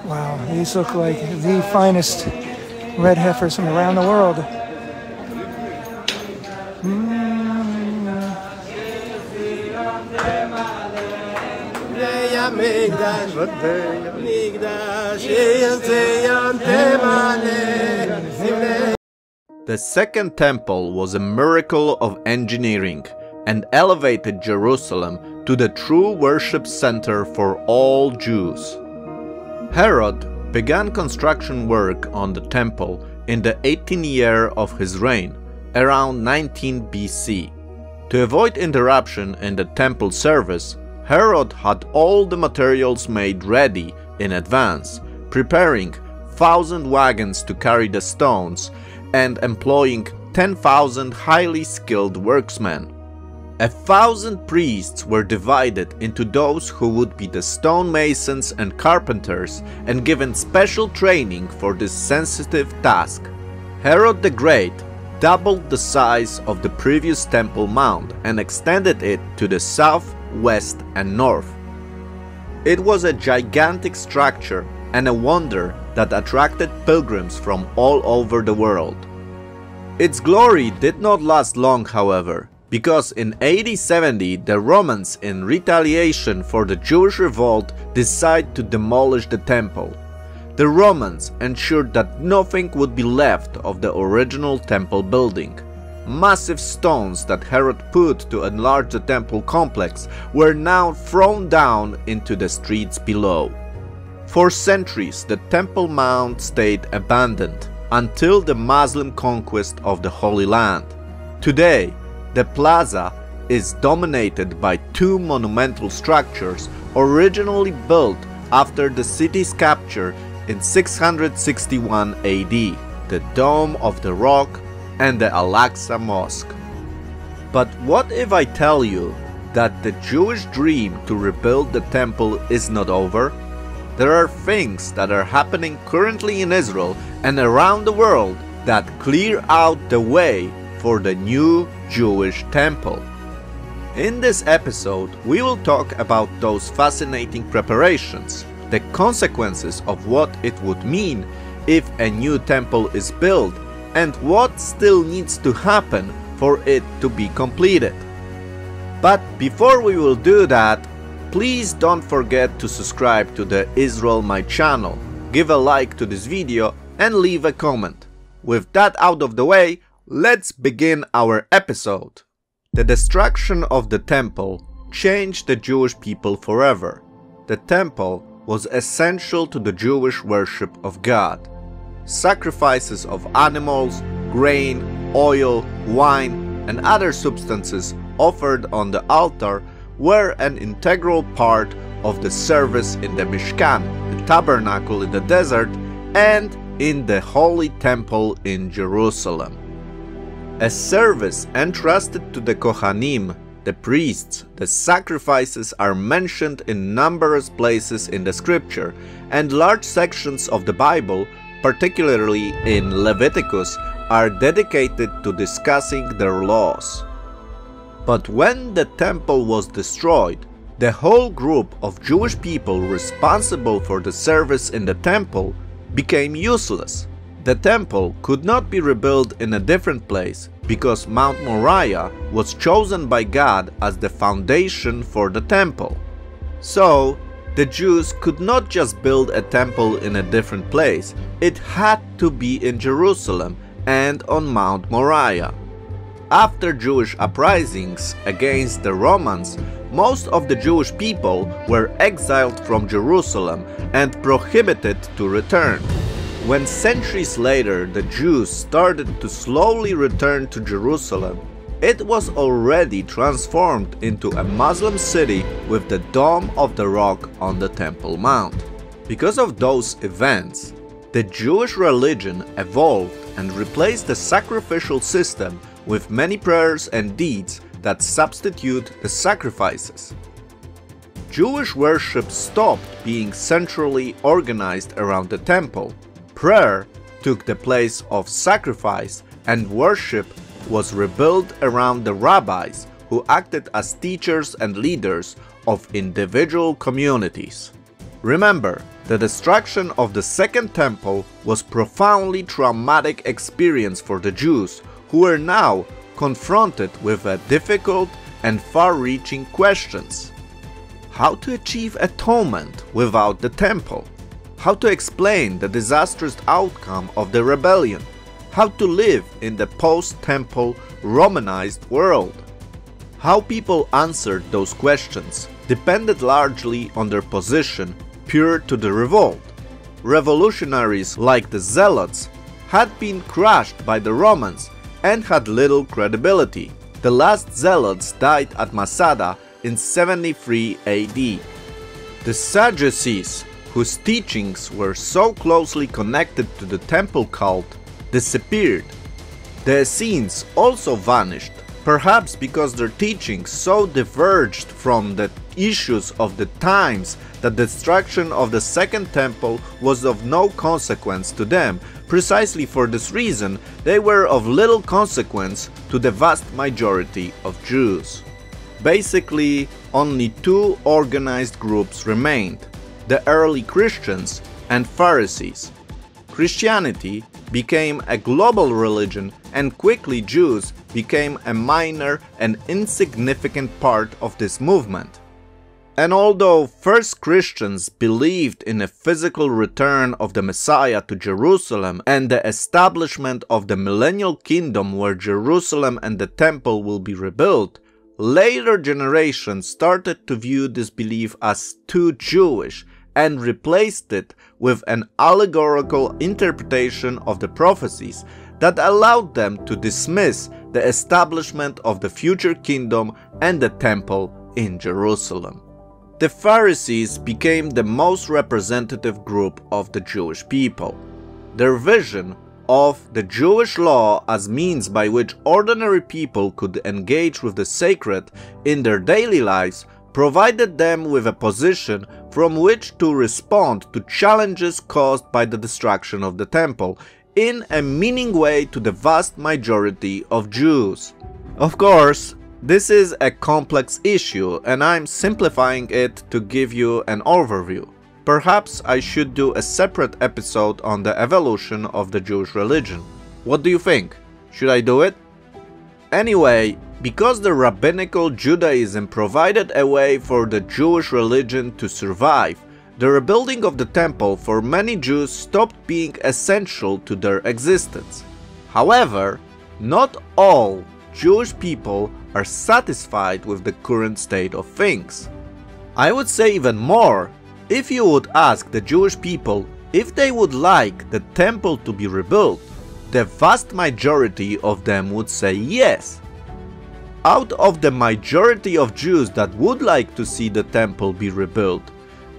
Wow, these look like the finest red heifers from around the world. The Second Temple was a miracle of engineering and elevated Jerusalem to the true worship center for all Jews. Herod began construction work on the temple in the 18th year of his reign, around 19 BC. To avoid interruption in the temple service, Herod had all the materials made ready in advance, preparing 1,000 wagons to carry the stones and employing 10,000 highly skilled workmen. 1,000 priests were divided into those who would be the stonemasons and carpenters and given special training for this sensitive task. Herod the Great doubled the size of the previous Temple Mount and extended it to the south, west and north. It was a gigantic structure and a wonder that attracted pilgrims from all over the world. Its glory did not last long, however, because in AD 70 the Romans, in retaliation for the Jewish revolt, decided to demolish the temple. The Romans ensured that nothing would be left of the original temple building. Massive stones that Herod put to enlarge the temple complex were now thrown down into the streets below. For centuries the Temple Mount stayed abandoned until the Muslim conquest of the Holy Land. Today, the plaza is dominated by two monumental structures originally built after the city's capture in 661 AD, the Dome of the Rock and the Al-Aqsa Mosque. But what if I tell you that the Jewish dream to rebuild the temple is not over? There are things that are happening currently in Israel and around the world that clear out the way for the new Jewish temple. In this episode, we will talk about those fascinating preparations, the consequences of what it would mean if a new temple is built, and what still needs to happen for it to be completed. But before we will do that, please don't forget to subscribe to the Israel My channel, give a like to this video and leave a comment. With that out of the way, let's begin our episode. The destruction of the temple changed the Jewish people forever. The temple was essential to the Jewish worship of God. Sacrifices of animals, grain, oil, wine, and other substances offered on the altar were an integral part of the service in the Mishkan, the tabernacle in the desert, and in the Holy Temple in Jerusalem. A service entrusted to the Kohanim, the priests. The sacrifices are mentioned in numerous places in the scripture, and large sections of the Bible, particularly in Leviticus, are dedicated to discussing their laws. But when the temple was destroyed, the whole group of Jewish people responsible for the service in the temple became useless. The temple could not be rebuilt in a different place because Mount Moriah was chosen by God as the foundation for the temple. So, the Jews could not just build a temple in a different place, it had to be in Jerusalem and on Mount Moriah. After Jewish uprisings against the Romans, most of the Jewish people were exiled from Jerusalem and prohibited to return. When centuries later the Jews started to slowly return to Jerusalem, it was already transformed into a Muslim city with the Dome of the Rock on the Temple Mount. Because of those events, the Jewish religion evolved and replaced the sacrificial system with many prayers and deeds that substitute the sacrifices. Jewish worship stopped being centrally organized around the temple. Prayer took the place of sacrifice, and worship was rebuilt around the rabbis, who acted as teachers and leaders of individual communities. Remember, the destruction of the Second Temple was a profoundly traumatic experience for the Jews, who were now confronted with a difficult and far-reaching questions. How to achieve atonement without the temple? How to explain the disastrous outcome of the rebellion? How to live in the post-temple Romanized world? How people answered those questions depended largely on their position prior to the revolt. Revolutionaries like the Zealots had been crushed by the Romans and had little credibility. The last Zealots died at Masada in 73 AD. The Sadducees, whose teachings were so closely connected to the temple cult, disappeared. The Essenes also vanished, perhaps because their teachings so diverged from the issues of the times that the destruction of the Second Temple was of no consequence to them. Precisely for this reason, they were of little consequence to the vast majority of Jews. Basically, only two organized groups remained: the early Christians and Pharisees. Christianity became a global religion, and quickly Jews became a minor and insignificant part of this movement. And although first Christians believed in a physical return of the Messiah to Jerusalem and the establishment of the millennial kingdom where Jerusalem and the temple will be rebuilt, later generations started to view this belief as too Jewish and replaced it with an allegorical interpretation of the prophecies that allowed them to dismiss the establishment of the future kingdom and the temple in Jerusalem. The Pharisees became the most representative group of the Jewish people. Their vision of the Jewish law as means by which ordinary people could engage with the sacred in their daily lives provided them with a position from which to respond to challenges caused by the destruction of the temple in a meaningful way to the vast majority of Jews. Of course, this is a complex issue and I'm simplifying it to give you an overview. Perhaps I should do a separate episode on the evolution of the Jewish religion. What do you think? Should I do it? Anyway, because the rabbinical Judaism provided a way for the Jewish religion to survive, the rebuilding of the temple for many Jews stopped being essential to their existence. However, not all Jewish people are satisfied with the current state of things. I would say even more, if you would ask the Jewish people if they would like the temple to be rebuilt, the vast majority of them would say yes. Out of the majority of Jews that would like to see the temple be rebuilt,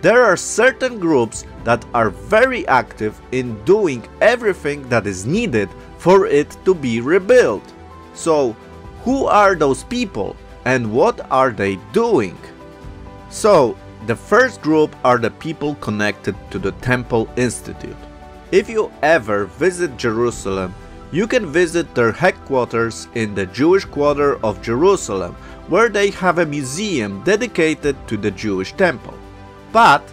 there are certain groups that are very active in doing everything that is needed for it to be rebuilt. So, who are those people and what are they doing? So, the first group are the people connected to the Temple Institute. If you ever visit Jerusalem, you can visit their headquarters in the Jewish Quarter of Jerusalem, where they have a museum dedicated to the Jewish temple. But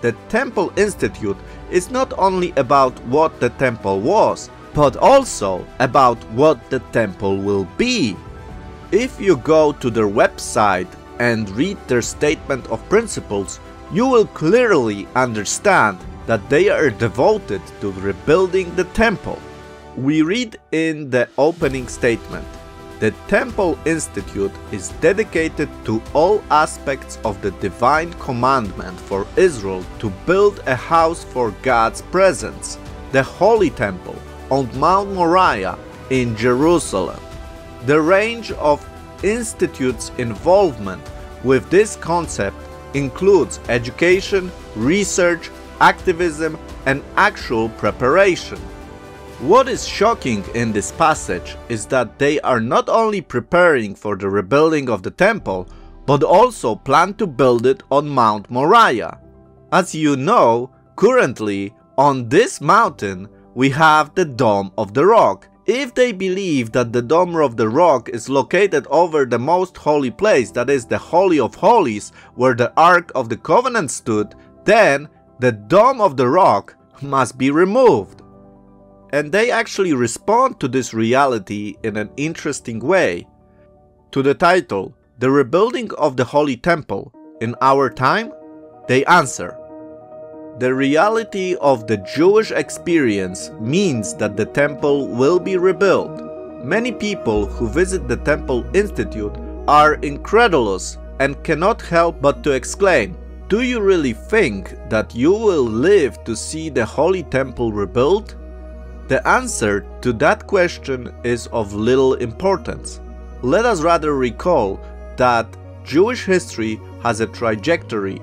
the Temple Institute is not only about what the temple was, but also about what the temple will be. If you go to their website and read their statement of principles, you will clearly understand that they are devoted to rebuilding the temple. We read in the opening statement, "The Temple Institute is dedicated to all aspects of the divine commandment for Israel to build a house for God's presence, the Holy Temple on Mount Moriah in Jerusalem." The range of Institute's involvement with this concept includes education, research, activism, and actual preparation. What is shocking in this passage is that they are not only preparing for the rebuilding of the temple, but also plan to build it on Mount Moriah. As you know, currently on this mountain we have the Dome of the Rock. If they believe that the Dome of the Rock is located over the most holy place, that is the Holy of Holies, where the Ark of the Covenant stood, then The Dome of the Rock must be removed. And they actually respond to this reality in an interesting way. To the title, "The Rebuilding of the Holy Temple in Our Time?" they answer, the reality of the Jewish experience means that the temple will be rebuilt. Many people who visit the Temple Institute are incredulous and cannot help but to exclaim, "Do you really think that you will live to see the Holy Temple rebuilt?" The answer to that question is of little importance. Let us rather recall that Jewish history has a trajectory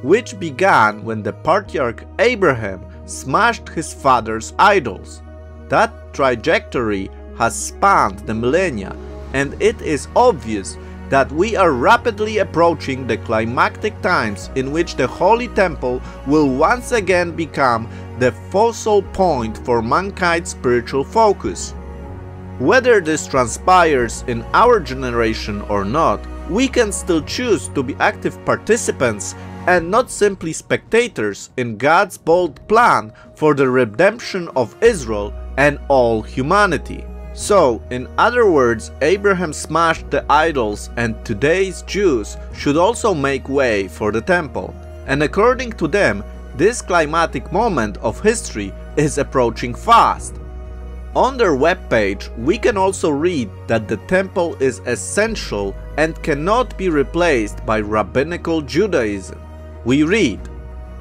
which began when the patriarch Abraham smashed his father's idols. That trajectory has spanned the millennia, and it is obvious that we are rapidly approaching the climactic times in which the Holy Temple will once again become the focal point for mankind's spiritual focus. Whether this transpires in our generation or not, we can still choose to be active participants and not simply spectators in God's bold plan for the redemption of Israel and all humanity. So, in other words, Abraham smashed the idols, and today's Jews should also make way for the temple. And according to them, this climatic moment of history is approaching fast. On their webpage, we can also read that the temple is essential and cannot be replaced by rabbinical Judaism. We read,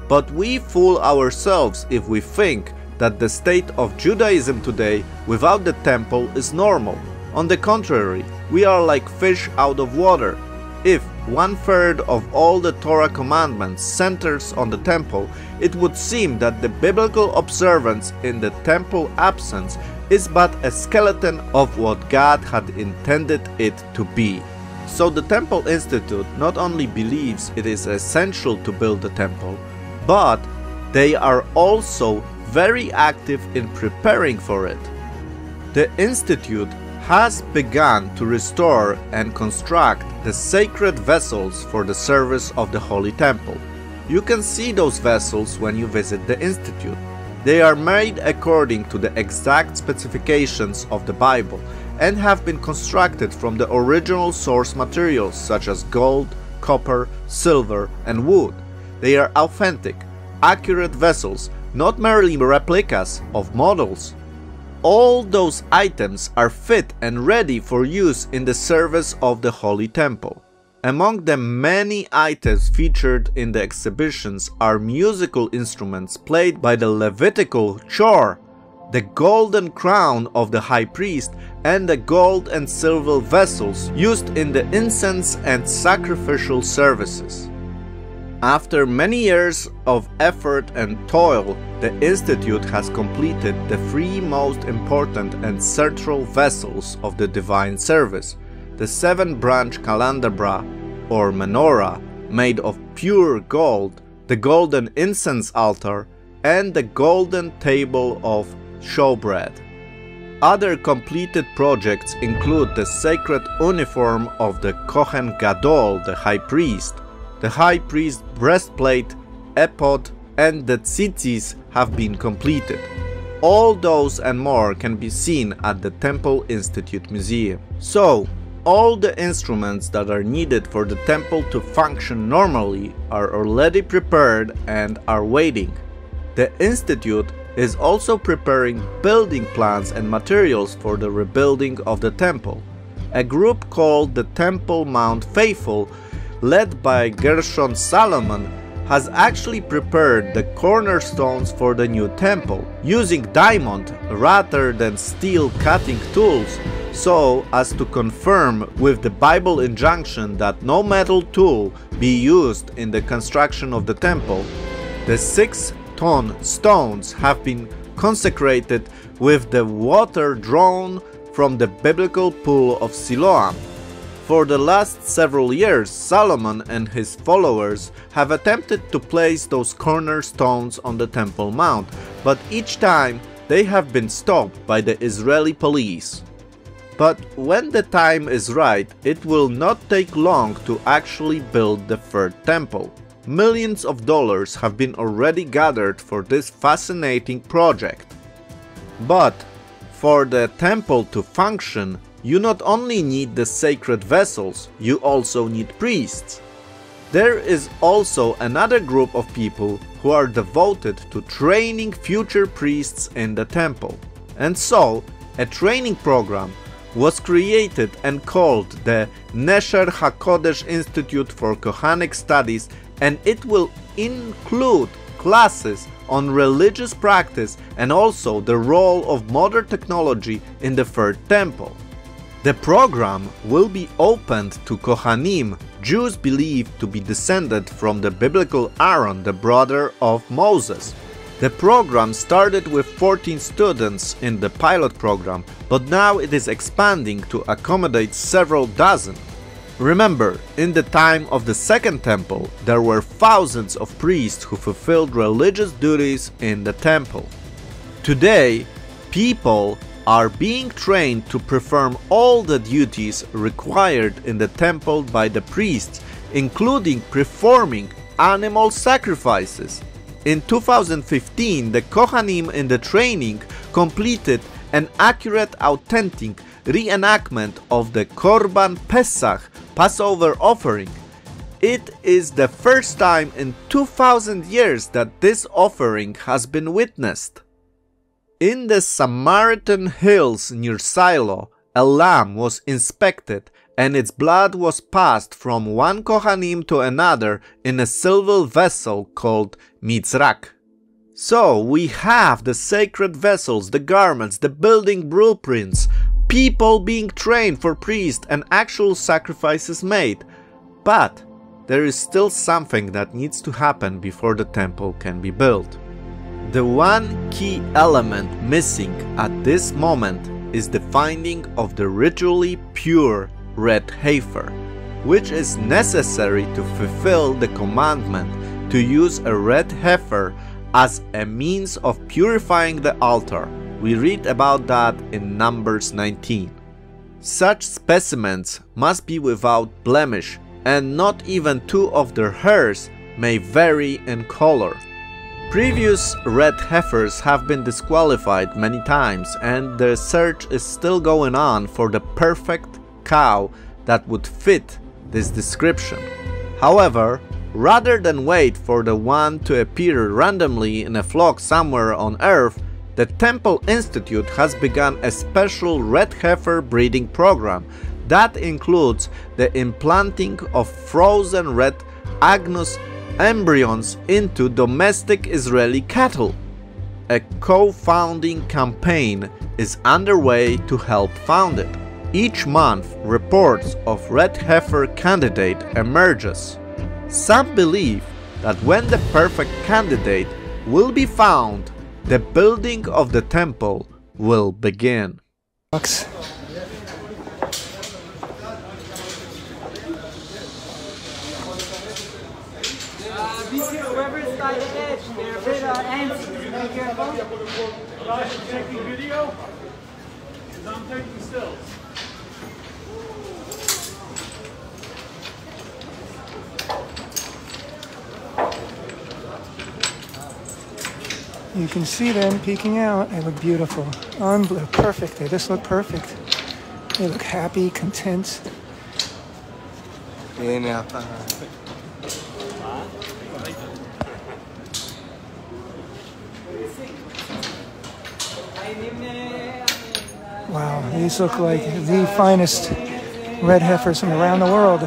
"But we fool ourselves if we think that the state of Judaism today without the temple is normal. On the contrary, we are like fish out of water. If 1/3 of all the Torah commandments centers on the temple, it would seem that the biblical observance in the temple absence is but a skeleton of what God had intended it to be." So the Temple Institute not only believes it is essential to build the temple, but they are also very active in preparing for it. The Institute has begun to restore and construct the sacred vessels for the service of the Holy Temple. You can see those vessels when you visit the Institute. They are made according to the exact specifications of the Bible and have been constructed from the original source materials such as gold, copper, silver, and wood. They are authentic, accurate vessels, not merely replicas of models. All those items are fit and ready for use in the service of the Holy Temple. Among the many items featured in the exhibitions are musical instruments played by the Levitical chor, the golden crown of the high priest, and the gold and silver vessels used in the incense and sacrificial services. After many years of effort and toil, the Institute has completed the 3 most important and central vessels of the divine service: the 7-branch candelabra or menorah made of pure gold, the golden incense altar, and the golden table of showbread. Other completed projects include the sacred uniform of the Kohen Gadol, the high priest breastplate, ephod, and the tzitzis have been completed. All those and more can be seen at the Temple Institute Museum. So, all the instruments that are needed for the temple to function normally are already prepared and are waiting. The Institute is also preparing building plans and materials for the rebuilding of the temple. A group called the Temple Mount Faithful, led by Gershon Salomon, has actually prepared the cornerstones for the new temple, using diamond rather than steel cutting tools, so as to confirm with the Bible injunction that no metal tool be used in the construction of the temple. The 6-ton stones have been consecrated with the water drawn from the biblical pool of Siloam. For the last several years, Solomon and his followers have attempted to place those cornerstones on the Temple Mount, but each time they have been stopped by the Israeli police. But when the time is right, it will not take long to actually build the third temple. millions of dollars have been already gathered for this fascinating project. But for the temple to function, you not only need the sacred vessels, you also need priests. There is also another group of people who are devoted to training future priests in the temple. And so, a training program was created and called the Nesher HaKodesh Institute for Kohanic Studies, and it will include classes on religious practice and also the role of modern technology in the Third Temple. The program will be opened to Kohanim, Jews believed to be descended from the biblical Aaron, the brother of Moses. The program started with 14 students in the pilot program, but now it is expanding to accommodate several dozen. Remember, in the time of the Second Temple, there were thousands of priests who fulfilled religious duties in the temple. Today, people are being trained to perform all the duties required in the temple by the priests, including performing animal sacrifices. In 2015, the Kohanim in the training completed an accurate, authentic reenactment of the Korban Pesach, Passover offering. It is the first time in 2000 years that this offering has been witnessed. In the Samaritan hills near Silo, a lamb was inspected and its blood was passed from one Kohanim to another in a silver vessel called Mitzrak. So we have the sacred vessels, the garments, the building blueprints, people being trained for priests and actual sacrifices made. But there is still something that needs to happen before the temple can be built. The one key element missing at this moment is the finding of the ritually pure red heifer, which is necessary to fulfill the commandment to use a red heifer as a means of purifying the altar. We read about that in Numbers 19. Such specimens must be without blemish, and not even two of their hairs may vary in color. Previous red heifers have been disqualified many times, and the search is still going on for the perfect cow that would fit this description. However, rather than wait for the one to appear randomly in a flock somewhere on Earth, the Temple Institute has begun a special red heifer breeding program that includes the implanting of frozen red Agnus embryons into domestic Israeli cattle. A co-founding campaign is underway to help found it. Each month, reports of red heifer candidate emerges. Some believe that when the perfect candidate will be found, the building of the temple will begin. Whoever's by the edge, they're a bit antsy. Be careful. Josh, you taking video? Because I'm taking stills. You can see them peeking out. They look beautiful. Perfect. They just look perfect. They look happy, content. Wow, these look like the finest red heifers from around the world.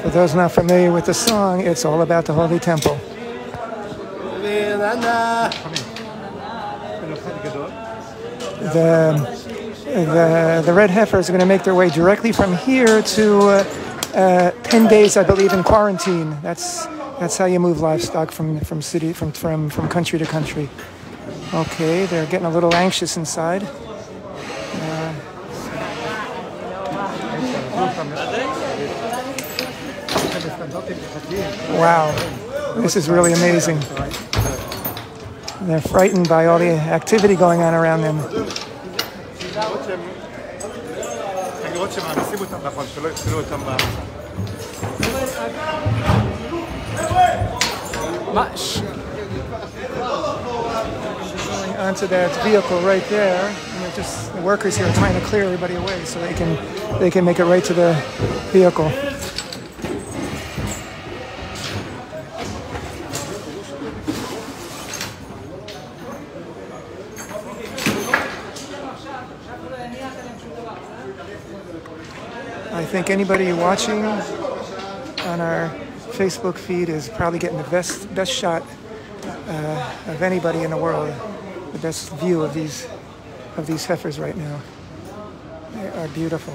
For those not familiar with the song, it's all about the Holy Temple. The red heifers are going to make their way directly from here to 10 days, I believe, in quarantine. That's how you move livestock from country to country. Okay, they're getting a little anxious inside. Wow, this is really amazing. They're frightened by all the activity going on around them. Going onto that vehicle right there, and just the workers here are trying to clear everybody away so they can make it right to the vehicle. I think anybody watching on our Facebook feed is probably getting the best shot of anybody in the world, the best view of these heifers right now. They are beautiful.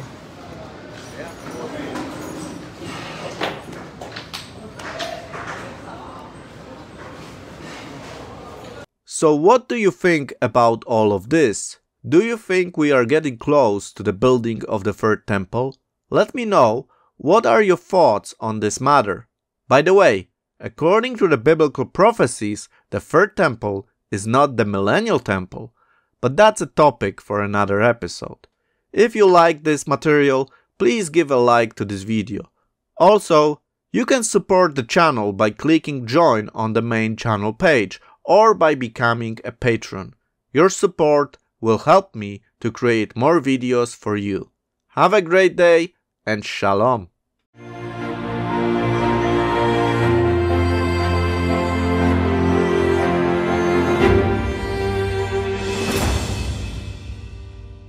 So what do you think about all of this? Do you think we are getting close to the building of the third temple? Let me know, what are your thoughts on this matter? By the way, according to the biblical prophecies, the third temple is not the millennial temple, but that's a topic for another episode. If you like this material, please give a like to this video. Also, you can support the channel by clicking join on the main channel page or by becoming a patron. Your support will help me to create more videos for you. Have a great day and shalom.